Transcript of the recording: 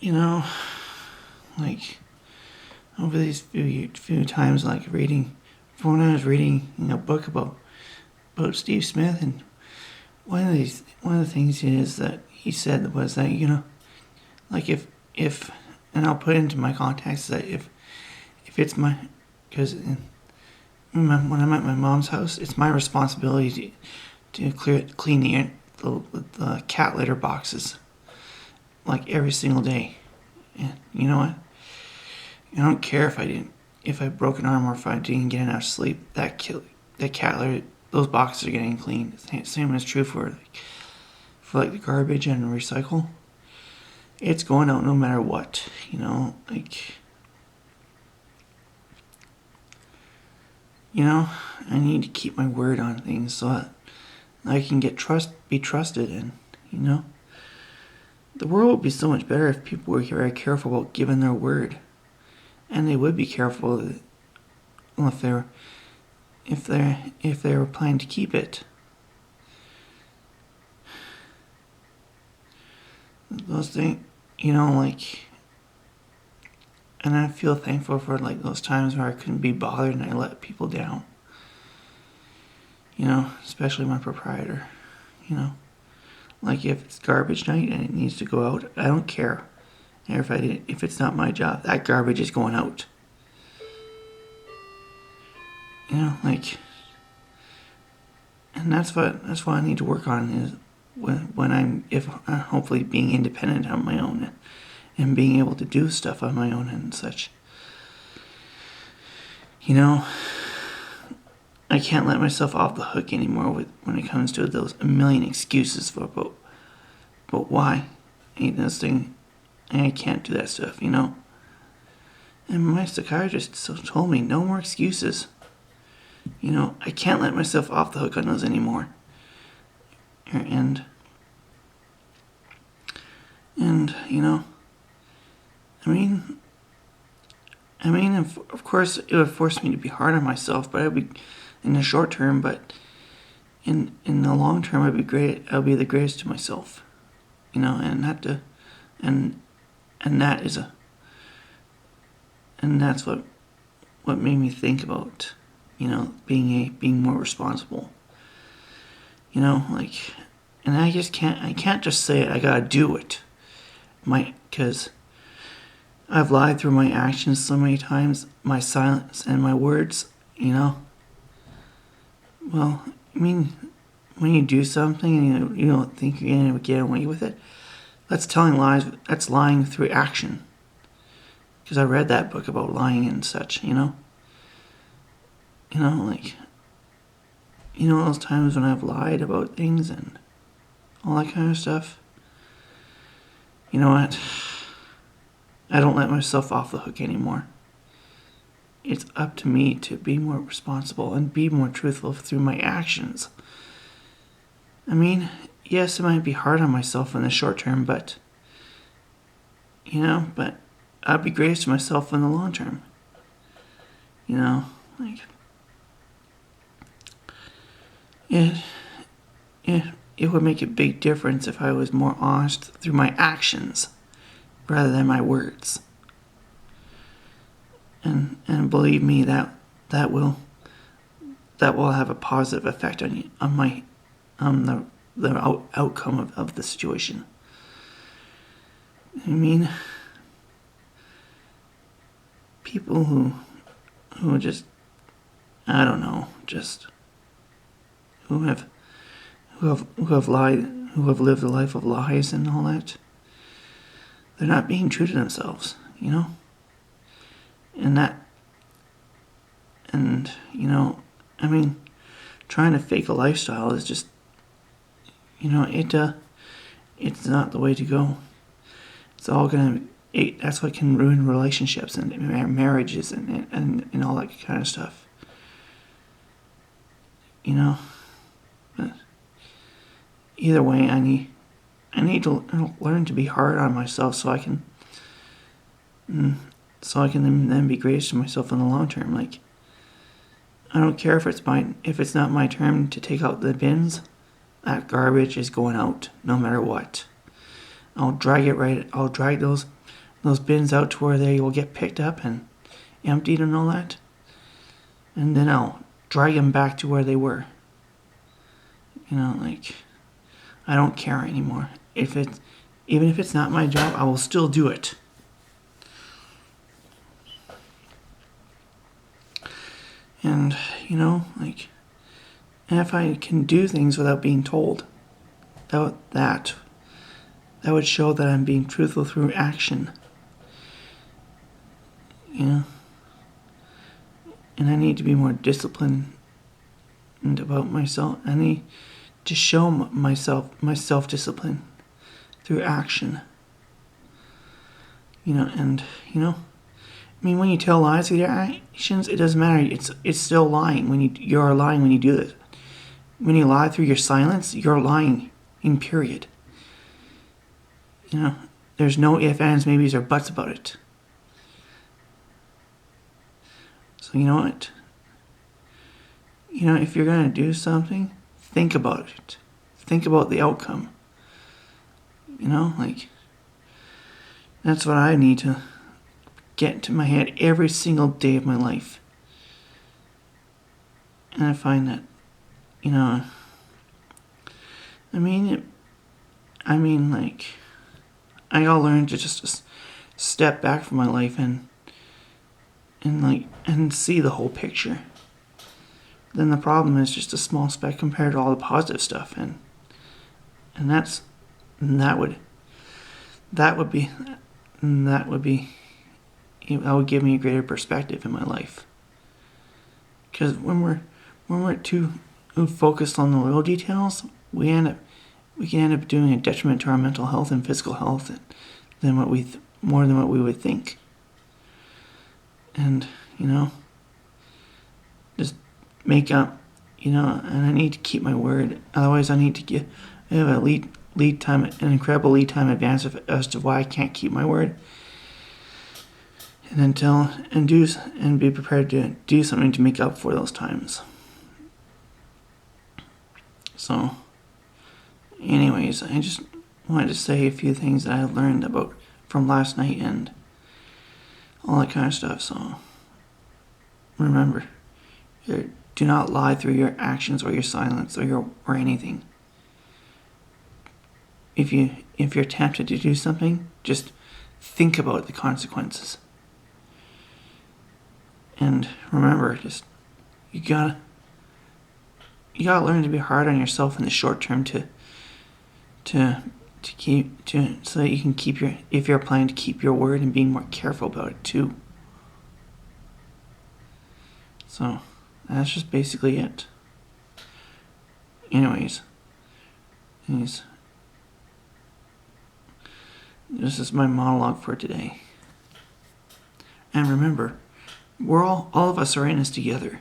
you know, like over these few times, like reading, when I was reading a book about Steve Smith, and one of the things is that he said was that, like if and I'll put it into my context that if it's my, because when I'm at my mom's house, it's my responsibility to clean the cat litter boxes like every single day. And you know what? I don't care if I broke an arm or if I didn't get enough sleep. That cat litter, those boxes are getting cleaned. Same is true for the garbage and recycle. It's going out no matter what. I need to keep my word on things so that I can be trusted, and the world would be so much better if people were very careful about giving their word, and they would be careful if they were planning to keep it. Those things, and I feel thankful for those times where I couldn't be bothered and I let people down. Especially my proprietor. Like if it's garbage night and it needs to go out, I don't care. And if it's not my job, that garbage is going out. And that's what I need to work on is when I'm hopefully being independent on my own and being able to do stuff on my own and such. I can't let myself off the hook anymore when it comes to those a million excuses about why I hate this thing and I can't do that stuff, And my psychiatrist told me no more excuses. I can't let myself off the hook on those anymore. And of course it would force me to be hard on myself, but I'd be in the short term, but in the long term I'd be great. I'll be the greatest to myself, and that's what made me think about, being more responsible. And I can't just say it. I gotta do it. Because I've lied through my actions so many times, my silence and my words, Well, when you do something and you don't think you're going to get away with it, that's telling lies. That's lying through action. Because I read that book about lying and such, those times when I've lied about things and all that kind of stuff. You know what? I don't let myself off the hook anymore. It's up to me to be more responsible and be more truthful through my actions. Yes, it might be hard on myself in the short term, but I'll be gracious to myself in the long term. It would make a big difference if I was more honest through my actions rather than my words. And believe me, that will have a positive effect on the outcome of the situation. People who just, I don't know, just who have lied, who have lived a life of lies and all that, they're not being true to themselves, trying to fake a lifestyle is just, it's not the way to go. It's all that's what can ruin relationships and marriages and all that kind of stuff. But either way, I need to learn to be hard on myself so I can then be gracious to myself in the long term. I don't care if it's not my turn to take out the bins. That garbage is going out no matter what. I'll drag those those bins out to where they will get picked up and emptied and all that. And then I'll drag them back to where they were. Like, I don't care anymore. Even if it's not my job, I will still do it. And, like, and if I can do things without being told, that would show that I'm being truthful through action. And I need to be more disciplined about myself. I need to show myself my self-discipline through action. When you tell lies with your actions, it doesn't matter. It's still lying. You're lying when you do this. When you lie through your silence, you're lying in period. There's no ifs, ands, maybes, or buts about it. So you know what? If you're going to do something, think about it. Think about the outcome. That's what I need to get into my head every single day of my life. And I find that, I gotta learn to just step back from my life and see the whole picture. Then the problem is just a small speck compared to all the positive stuff, and that would give me a greater perspective in my life. Because when we're too focused on the little details, we can end up doing a detriment to our mental health and physical health more than what we would think. And just make up, and I need to keep my word. Otherwise, I need to have a lead time, an incredible lead time advance as to why I can't keep my word. And be prepared to do something to make up for those times. So, anyways, I just wanted to say a few things that I learned about from last night and all that kind of stuff. So, remember, do not lie through your actions or your silence or anything. If you're tempted to do something, just think about the consequences. And remember, you gotta learn to be hard on yourself in the short term so that you can if you're planning to keep your word and being more careful about it too. So that's just basically it. Anyways, this is my monologue for today. And remember, all of us are in this together.